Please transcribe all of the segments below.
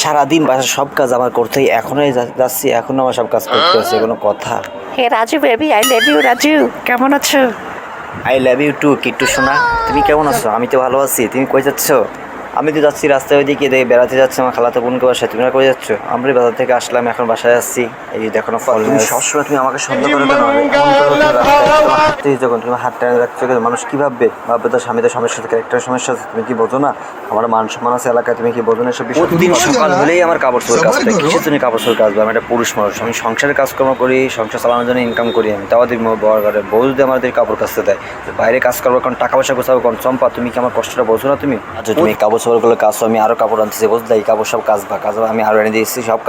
সারাদিন বাসার সব কাজ আমার করতেই এখনই যাচ্ছি, এখনো আমার সব কাজ করতে হচ্ছে, কোনো কথা? Hey Raju baby, I love you Raju, কেমন আছো? I love you too Kittu সোনা। তুমি কেমন আছো? আমি তো ভালো আছি। তুমি কই যাচ্ছ? আমি তো যাচ্ছি রাস্তায় ওইদিকে, দেখে বেড়াতে যাচ্ছি আমার খালাতো বোনকে বাসায়। তুমি কই যাচ্ছ? আমরা বাজার থেকে আসলাম, এখন বাসায় আসছি। এই যে দেখো না ফল। তুমি সবসময় তুমি আমাকে সন্দেহ করে কেন? এমন করো কেন? রাস্তায় তোমার হাঁটতেই যখন তুমি হাত টানে রাখছো কেন? মানুষ কি ভাববে? ভাববে তো স্বামীদের সমস্যা আছে, ক্যারেক্টারের সমস্যা আছে। তুমি কি বোঝো না? আমার মান সম্মান আছে এলাকায়, তুমি কি বোঝো না এসব বিষয়? প্রতিদিন সকাল হলেই আমার কাপড় চোপড় কাজ থাকে। কিসের জন্য কাপড় চোপড় কাজ? আমি একটা পুরুষ মানুষ, আমি সংসারের কাজকর্ম করি, সংসার চালানোর জন্য ইনকাম করি। আমি তাও দিই বড় করে বউ যদি আমাদের কাপড় কাচতে দেয়, বাইরে কাজ করবো কারণ টাকা পয়সা গোছাবো কারণ। চম্পা, তুমি কি আমার কষ্টটা বোঝো না? তুমি আচ্ছা, তুমি কাপড় চোপড়গুলো কাজ, আমি আরো কাপড় আনতেছি, বুঝলে? এই কাপড় সব কাজ আমি আরো এনে দিয়েছি, সব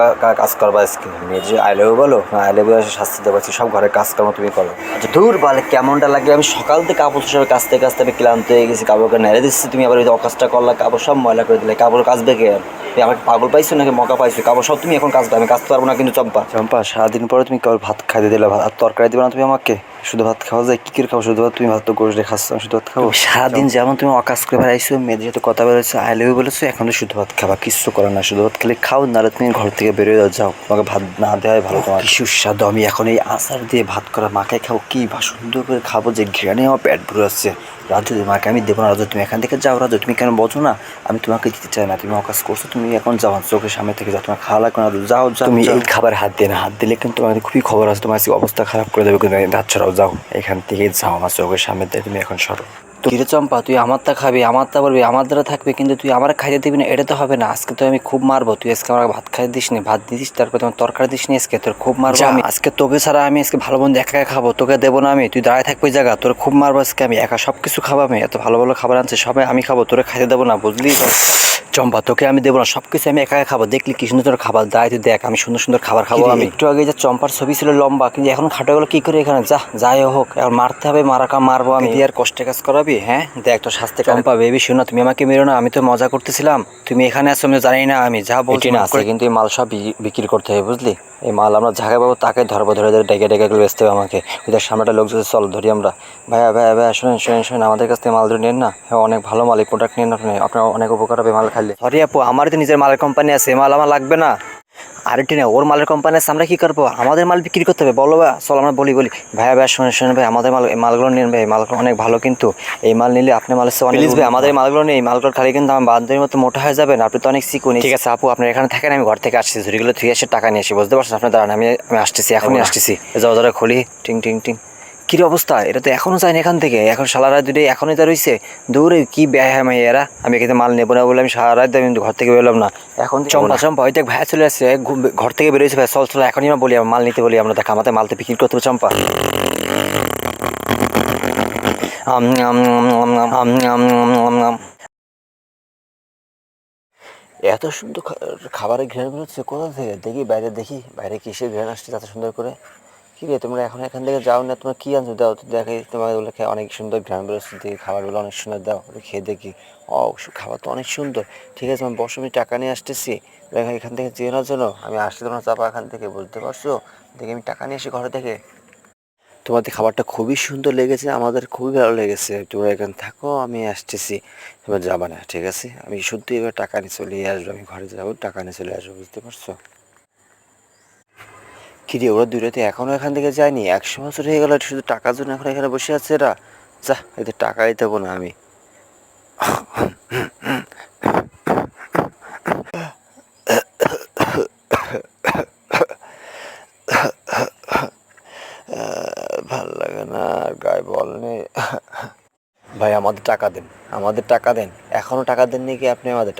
কাজ করবা আজকে। মেয়ে যে আইলেও বলো না, আইলেও শাস্তি দেবো, সব ঘরের কাজকর্ম তুমি করো। আচ্ছা দূর বলে কেমনটা লাগে? আমি সকাল থেকে কাপড় সব কাচতে কাচতে আমি ক্লান্ত হয়ে গেছি, কাপড়কে নেড়ে দিচ্ছি, তুমি আবার ওই অকাজটা করলা, কাপড় সব ময়লা করে দিলে। কাপড় কাচবে কে? তুমি আমাকে পাগল পাইছো নাকি মকা পাইছো? কাপড় সব তুমি এখন কাচবে, আমি কাচতে পারবো না কিন্তু। চম্পা, চম্পা, সারাদিন পরে তুমি কেবল ভাত খাইতে দিলে, ভাত আর তরকারি দিবে না তুমি আমাকে? শুধু ভাত খাওয়া যায়? কি করে খাবো শুধু ভাত? তুমি ভাত তো করে খাচ্ছ, শুধু ভাত খাবো? সারাদিন যেমন তুমি অকাজ করে বেড়াইছো, মেয়েদের যেহেতু কথা বেরোচ্ছে, আই লাভ ইউ বলেছো, এখন তো শুধু ভাত খাবা, কিচ্ছু করে না, শুধু ভাত খেলে খাও, নাহলে তুমি ঘর থেকে বেরোয় যাও। তোমাকে ভাত না দেওয়াই ভালো। তোমার কি সুস্বাদু! আমি এখন এই আচার দিয়ে ভাত করা মাখাই খাবো, কি সুন্দর করে খাবো যে ঘ্রাণে আমার পেট ভরে আসছে। রাজু, তোমাকে আমি দেবো না। রাজু, তুমি এখান থেকে যাও। রাজু, তুমি কেন বোঝো না? আমি তোমাকে দিতে চাই না, তুমি অকাজ করছো, তুমি এখন যাও, চোখের সামনে থেকে যাও, তোমার খাওয়া লাগবে না। যাও যাও, তুমি এই খাবার হাত দিয়ে না, হাত দিলে কিন্তু তোমার খুবই খবর আছে, তোমার অবস্থা খারাপ করে দেবে কিন্তু। রাত ছড়াও, যাও এখান থেকে, যাও আমার চোখের সামনে থেকে তুমি এখন সরো। কিরে চম্পা, তুই আমারটা খাবি, আমারটা বলবি, আমার দ্বারা থাকবে, কিন্তু তুই আমার খাইতে দিবি না, এটা তো হবে না। আজকে তো আমি খুব মারবো। তুই আজকে আমার ভাত খাই দিস নি, ভাত দিস, তারপর তোমার তরকারি দিস নি, আজকে তোর খুব মারবো আমি। আজকে তোকে ছাড়া আমি আজকে ভালো মন্দ একা একা খাবো, তোকে দেবো না আমি। তুই দাঁড়ায় থাকবি জায়গা, তোর খুব মারবো আজকে আমি। একা সব কিছু খাবো আমি, এত ভালো ভালো খাবার আনছে সবাই আমি খাবো, তোরে খাইতে দেবো না, বুঝলি? চম্পা, তোকে আমি দেবো না, সব কিছু আমি একা একা খাবো। দেখলি কি সুন্দর খাবার, দাঁড়ায় তুই দেখ, আমি সুন্দর সুন্দর খাবার খাবো আমি। একটু আগে যে চম্পার ছবি ছিল লম্বা, কিন্তু এখন খাটো গেলো কি করে এখানে? যা, যাই হোক, এখন মারতে হবে, মারবো আমি। আর কষ্টে কাজ করাবি? হ্যাঁ দেখ, তোর শাস্তি। চম্পা বেবি শোনো, তুমি আমাকে মেরো না, আমি তো মজা করতেছিলাম। তুমি এখানে আসো, আমি জানি না, আমি যা বলছি না আছে, কিন্তু এই মাল সব বিক্রি করতে হবে, বুঝলি? এই মাল আমরা ঝাঁকা পাবো, তাকে ধরবো, ধরে ধরে ডেকে ডেকে এগুলো বেচতে হবে আমাকে। ওদের সামনেটা লোক যদি চল ধরি আমরা। ভাইয়া ভাইয়া ভাইয়া, শুনেন, আমাদের কাছ থেকে মাল ধরে নেন না। হ্যাঁ, অনেক ভালো মাল, এই প্রোডাক্ট নিন আপনি, আপনার অনেক উপকার হবে মাল খাইলে। সরি আপু, আমার তো নিজের মালের কোম্পানি আছে, মাল আমার লাগবে না। আরে টিনা, ওর মালের কোম্পানি আছে, আমরা কি করবো? আমাদের মাল বিক্রি করতে হবে, বলো বা চল আমরা বলি। ভাইয়া ভাইয়া শুনেন ভাই, আমাদের মাল, এই মালগুলো নিন ভাই, মালগুলো অনেক ভালো, কিন্তু এই মাল নিলে আপনি মালের চেয়ে অনেক। প্লিজ ভাই, আমাদের মালগুলো নেই, মালগুলো খালি কিন্তু আমার বান্ধবীর মতো মোটা হয়ে যাবেন, আপনি তো অনেক চিকুন। ঠিক আছে আপু, আপনার এখানে থাকেন, আমি ঘর থেকে আসছি, ঝুড়িগুলো ধুয়ে এসে টাকা নিয়ে আসি, বুঝতে পারছেন? আপনার দাঁড়ান, আমি আসতেছি, এখনই আসতেছি। যাও যারা খুলি, টিং টিং টিং। কির অবস্থা? এটা তো এখনো যায়নি এখান থেকে, এখন সারা রাত দুটোই এখনই তো রয়েছে দূরে। কি ব্যয় মাই এরা! আমি এখানে মাল নেবো না বলে আমি সারা রাত আমি ঘর থেকে বেরোলাম না। এখন চম্পা ওই দেখ ভাইয়া চলে আসছে, ঘর থেকে বেরোয়েছে ভাই, চল এখনই আমরা বলি, মাল নিতে বলি আমরা, দেখ আমাদের মাল তো বিক্রি করতে হবে। চম্পা, এত সুন্দর খাবারের ঘ্রাণ বেরোচ্ছে কোথা থেকে? দেখি বাইরে, দেখি বাইরে কিসের ঘ্রাণ আসছে এত সুন্দর করে। কি রে, তোমরা এখন এখান থেকে যাও না? তোমরা কি আনছো? দাও তো দেখে, তোমার ওগুলো খেয়ে অনেক সুন্দর ঘ্রাণ বেরোচ্ছে, দেখি খাবারগুলো অনেক সুন্দর, দাও ওটা খেয়ে দেখি। ও, খাবার তো অনেক সুন্দর। ঠিক আছে, আমি বসো, আমি টাকা নিয়ে আসতেছি। দেখো এখান থেকে চেনার জন্য আমি আসছি, তোমরা চাপা এখান থেকে, বুঝতে পারছো? দেখি আমি টাকা নিয়ে আসি ঘরে থেকে। তোমাদের খাবারটা খুবই সুন্দর লেগেছে, আমাদের খুবই ভালো লেগেছে, তোমরা এখানে থাকো, আমি আসতেছি। এবার যাবা না, ঠিক আছে? আমি শুধু এবার টাকা নিয়ে চলে আসবো, আমি ঘরে যাবো, টাকা নিয়ে চলে আসবো, বুঝতে পারছো? কিরে, ওরা দূরেতে এখনো এখান থেকে যায়নি? 100 বছর হয়ে গেল, শুধু টাকার জন্য এখন এখানে বসে আছে এরা। যা, এদের টাকাই দেবো না আমি। ভাল লাগে না, গায়ে বল নেই। ভাই আমাদের টাকা দেন, আমাদের টাকা দেন, এখনও টাকা দেননি কি আপনি? আমাদের